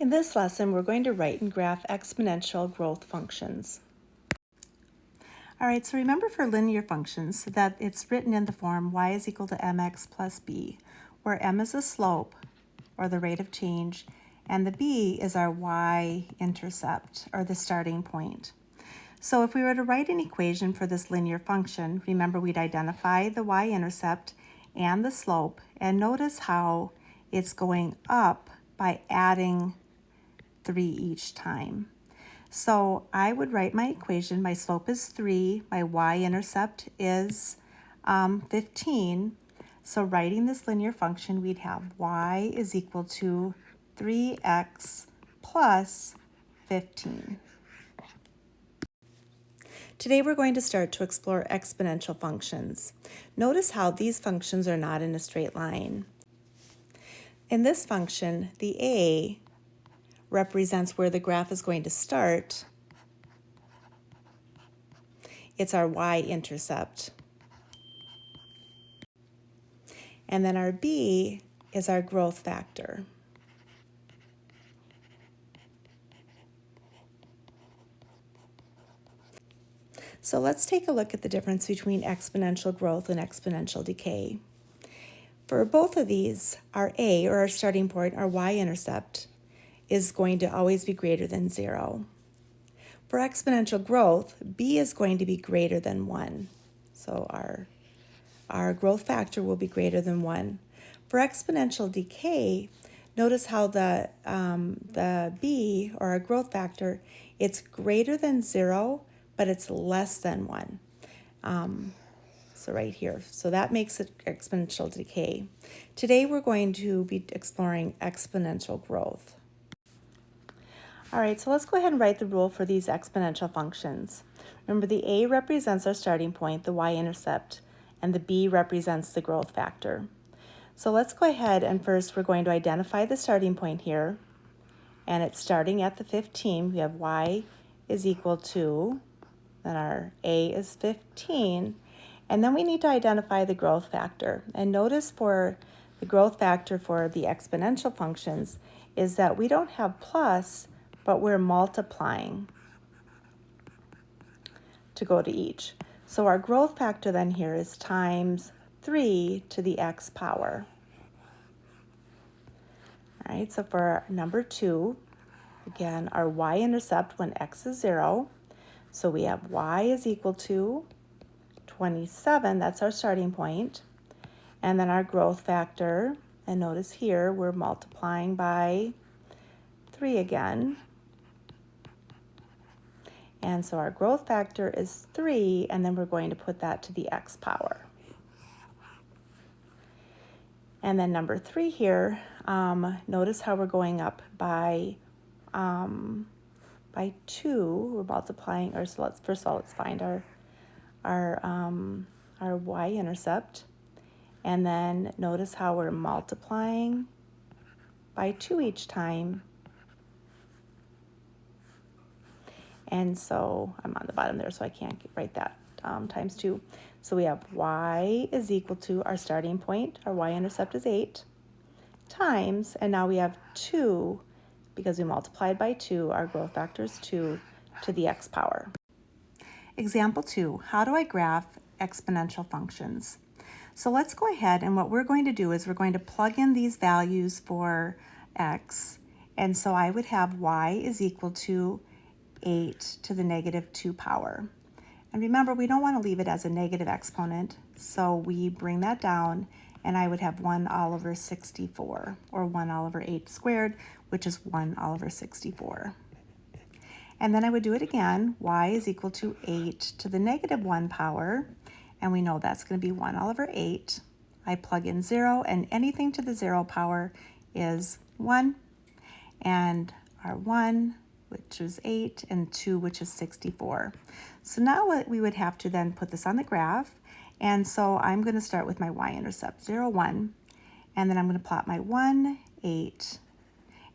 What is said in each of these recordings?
In this lesson, we're going to write and graph exponential growth functions. All right, so remember for linear functions that it's written in the form y is equal to mx plus b, where m is the slope, or the rate of change, and the b is our y-intercept, or the starting point. So if we were to write an equation for this linear function, remember we'd identify the y-intercept and the slope, and notice how it's going up by adding 3 each time. So I would write my equation. My slope is 3. My y-intercept is 15. So writing this linear function, we'd have y is equal to 3x plus 15. Today we're going to start to explore exponential functions. Notice how these functions are not in a straight line. In this function, the a represents where the graph is going to start. It's our y-intercept. And then our b is our growth factor. So let's take a look at the difference between exponential growth and exponential decay. For both of these, our a, or our starting point, our y-intercept, is going to always be greater than 0. For exponential growth, b is going to be greater than 1. So our growth factor will be greater than 1. For exponential decay, notice how the b, or our growth factor, it's greater than 0, but it's less than 1. So right here. So that makes it exponential decay. Today we're going to be exploring exponential growth. All right, so let's go ahead and write the rule for these exponential functions. Remember, the a represents our starting point, the y-intercept, and the b represents the growth factor. So let's go ahead and first we're going to identify the starting point here, and it's starting at the 15. We have y is equal to, then our a is 15, and then we need to identify the growth factor. And notice for the growth factor for the exponential functions is that we don't have plus, but we're multiplying to go to each. So our growth factor then here is times 3 to the x power. All right, so for number 2, again, our y-intercept when x is 0, so we have y is equal to 27, that's our starting point, and then our growth factor, and notice here we're multiplying by 3 again. And so our growth factor is 3, and then we're going to put that to the x power. And then number 3 here, notice how we're going up by 2. We're multiplying, or so first of all, let's find our y-intercept. And then notice how we're multiplying by 2 each time. And so I'm on the bottom there, so I can't write that times 2. So we have y is equal to our starting point. Our y-intercept is 8 times, and now we have 2, because we multiplied by 2, our growth factor is 2 to the x power. Example 2, how do I graph exponential functions? So let's go ahead, and what we're going to do is we're going to plug in these values for x, and so I would have y is equal to 8 to the negative 2 power. And remember, we don't want to leave it as a negative exponent, so we bring that down, and I would have 1 all over 64, or 1 all over 8 squared, which is 1 all over 64. And then I would do it again. Y is equal to 8 to the negative 1 power, and we know that's going to be 1 all over 8. I plug in 0, and anything to the 0 power is 1, and our 1, which is 8, and 2, which is 64. So now what we would have to then put this on the graph, and so I'm going to start with my y-intercept, 0, 1, and then I'm going to plot my 1, 8,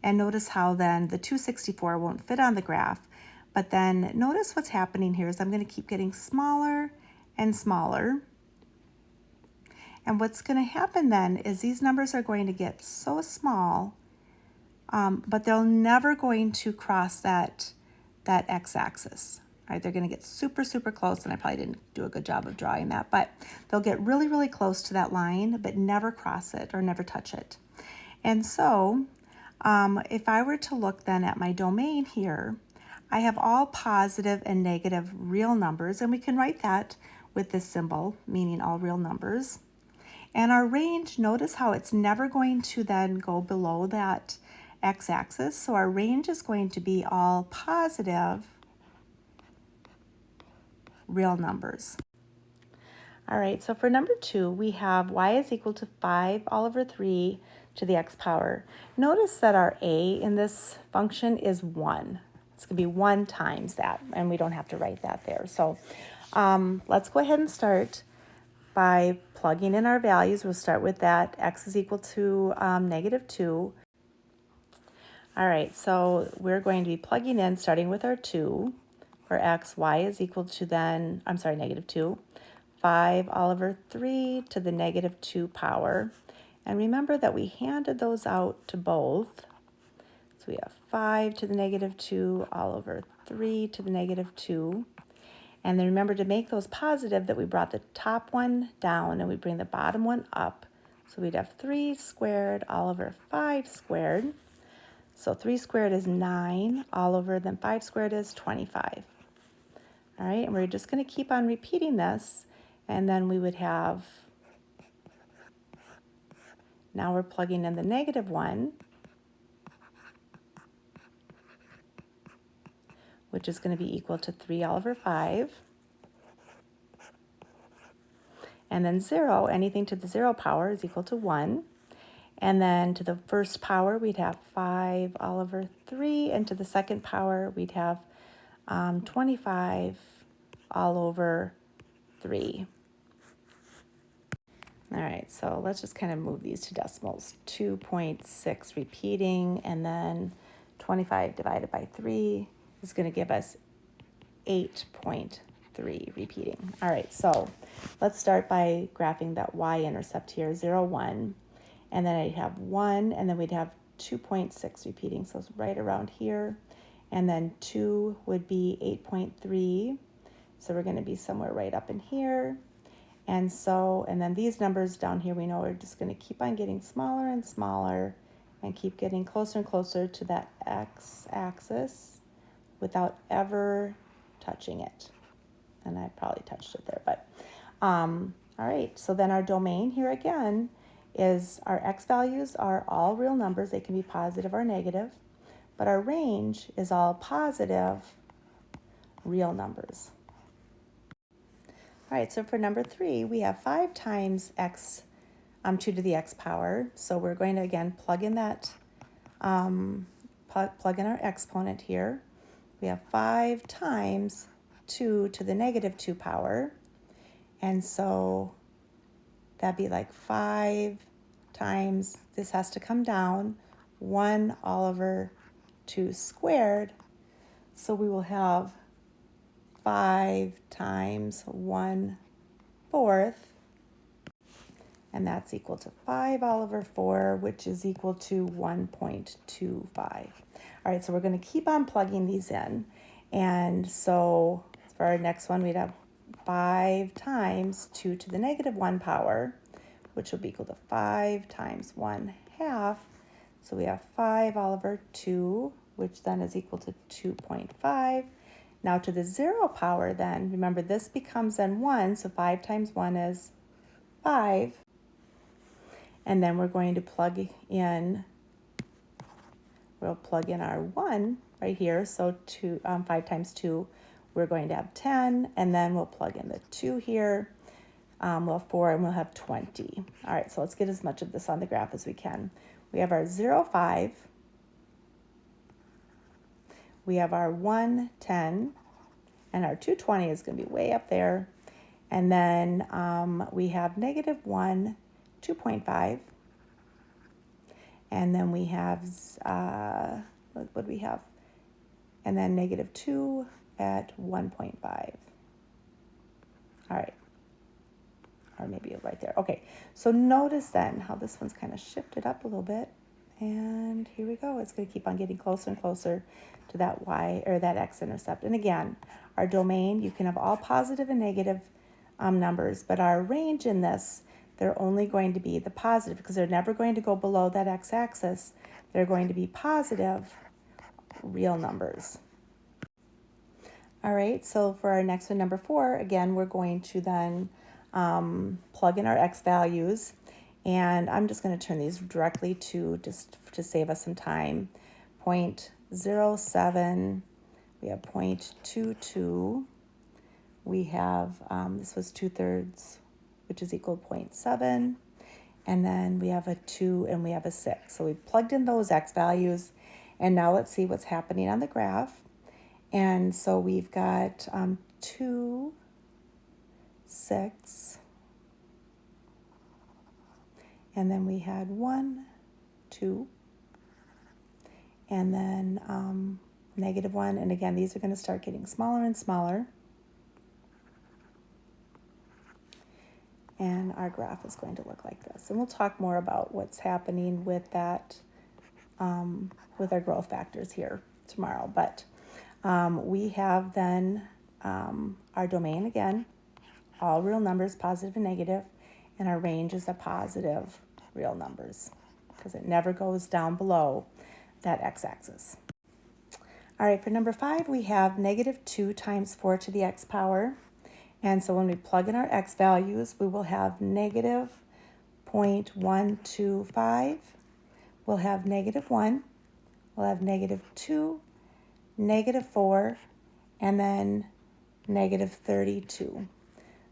and notice how then the 264 won't fit on the graph, but then notice what's happening here is I'm going to keep getting smaller and smaller, and what's going to happen then is these numbers are going to get so small but they're never going to cross that x-axis. Right, they're going to get super, super close, and I probably didn't do a good job of drawing that, but they'll get really, really close to that line, but never cross it or never touch it. And so if I were to look then at my domain here, I have all positive and negative real numbers, and we can write that with this symbol, meaning all real numbers. And our range, notice how it's never going to then go below that x-axis, so our range is going to be all positive real numbers. All right, so for number 2, we have y is equal to 5 all over 3 to the x power. Notice that our a in this function is 1. It's going to be 1 times that, and we don't have to write that there. So let's go ahead and start by plugging in our values. We'll start with that. X is equal to -2. All right, so we're going to be plugging in, starting with our 2. For x, y is equal to then, -2. 5 all over 3 to the -2 power. And remember that we handed those out to both. So we have 5 to the -2 all over 3 to the -2. And then remember to make those positive that we brought the top one down and we bring the bottom one up. So we'd have 3 squared all over 5 squared. So 3 squared is 9 all over, then 5 squared is 25. All right, and we're just going to keep on repeating this, and then we would have, now we're plugging in the -1, which is going to be equal to 3 all over 5. And then 0, anything to the 0 power is equal to 1. And then to the first power, we'd have 5 all over 3, and to the second power, we'd have 25 all over 3. All right, so let's just kind of move these to decimals. 2.6 repeating, and then 25 divided by 3 is going to give us 8.3 repeating. All right, so let's start by graphing that y-intercept here, 0, 1. And then I'd have 1, and then we'd have 2.6 repeating, so it's right around here. And then 2 would be 8.3, so we're going to be somewhere right up in here. And so, and then these numbers down here, we know are just going to keep on getting smaller and smaller and keep getting closer and closer to that x-axis without ever touching it. And I probably touched it there, but all right, so then our domain here again is our x values are all real numbers. They can be positive or negative, but our range is all positive real numbers. All right, so for number 3, we have 5 times x 2 to the x power. So we're going to again plug in that, plug in our exponent here. We have 5 times 2 to the -2 power. And so that'd be like 5 times, this has to come down, 1 all over 2 squared. So we will have 5 times 1/4, and that's equal to 5 all over 4, which is equal to 1.25. All right, so we're going to keep on plugging these in. And so for our next one, we'd have 5 times 2 to the -1 power, which will be equal to 5 times 1/2. So we have 5 all over 2, which then is equal to 2.5. Now to the 0 power then, remember this becomes then 1, so 5 times 1 is 5. And then we're going to plug in, we'll plug in our 1 right here, so 5 times 2, we're going to have 10, and then we'll plug in the 2 here. We'll have 4, and we'll have 20. All right, so let's get as much of this on the graph as we can. We have our 0, 5. We have our 1, 10, and our 220 is going to be way up there. And then we have -1, 2.5. And then we have, what do we have? And then -2 at 1.5. All right. Or maybe right there. Okay, so notice then how this one's kind of shifted up a little bit. And here we go. It's going to keep on getting closer and closer to that y or that x-intercept. And again, our domain, you can have all positive and negative numbers, but our range in this, they're only going to be the positive because they're never going to go below that x-axis. They're going to be positive real numbers. All right, so for our next one, number 4, again, we're going to then plug in our x values. And I'm just going to turn these directly to, just to save us some time, 0.07, we have 0.22, we have, this was 2/3, which is equal to 0.7, and then we have a 2 and we have a 6. So we've plugged in those x values, and now let's see what's happening on the graph. And so we've got 2, 6, and then we had 1, 2, and then -1. And again, these are going to start getting smaller and smaller. And our graph is going to look like this. And we'll talk more about what's happening with that, with our growth factors here tomorrow. But we have then our domain again, all real numbers, positive and negative, and our range is a positive real numbers because it never goes down below that x-axis. All right, for number 5, we have -2 times 4 to the x power. And so when we plug in our x values, we will have -0.125, we'll have -1, we'll have -2, -4, and then -32.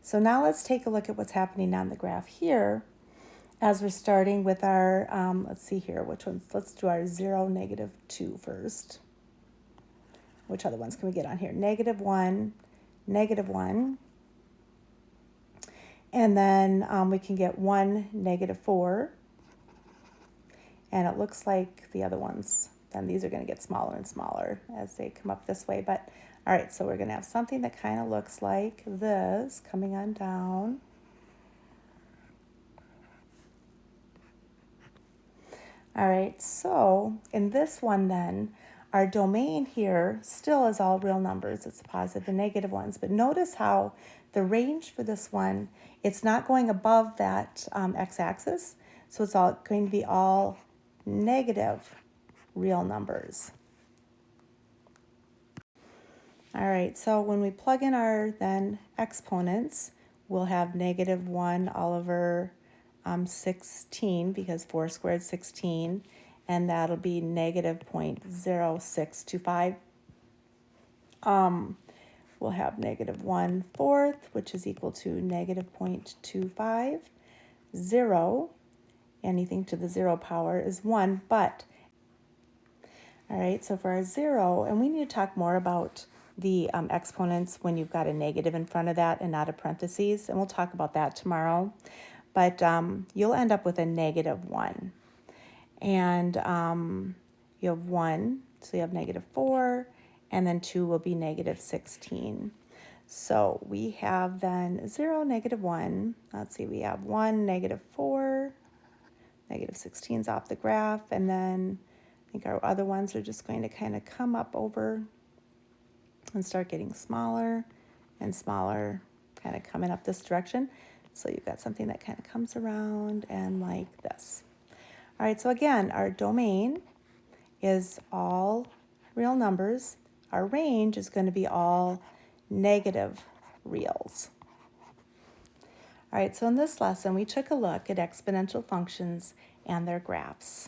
So now let's take a look at what's happening on the graph here as we're starting with our, let's see here, which ones, let's do our 0, -2 first. Which other ones can we get on here? -1, -1, and then we can get 1, -4, and it looks like the other ones, then these are going to get smaller and smaller as they come up this way. But all right, so we're going to have something that kind of looks like this coming on down. All right, so in this one then, our domain here still is all real numbers. It's positive and negative ones. But notice how the range for this one, it's not going above that x-axis. So it's all going to be all negative real numbers. All right, so when we plug in our then exponents, we'll have -1 all over 16 because 4 squared 16, and that'll be -0.0625. We'll have -1/4, which is equal to -0.25. 0, anything to the 0 power is 1, but, all right, so for our 0, and we need to talk more about the exponents when you've got a negative in front of that and not a parentheses, and we'll talk about that tomorrow. But you'll end up with a -1. And you have 1, so you have -4, and then 2 will be -16. So we have then 0, -1. Let's see, we have 1, -4, -16's off the graph, and then I think our other ones are just going to kind of come up over and start getting smaller and smaller, kind of coming up this direction. So you've got something that kind of comes around and like this. All right, so again, our domain is all real numbers. Our range is going to be all negative reals. All right, so in this lesson, we took a look at exponential functions and their graphs.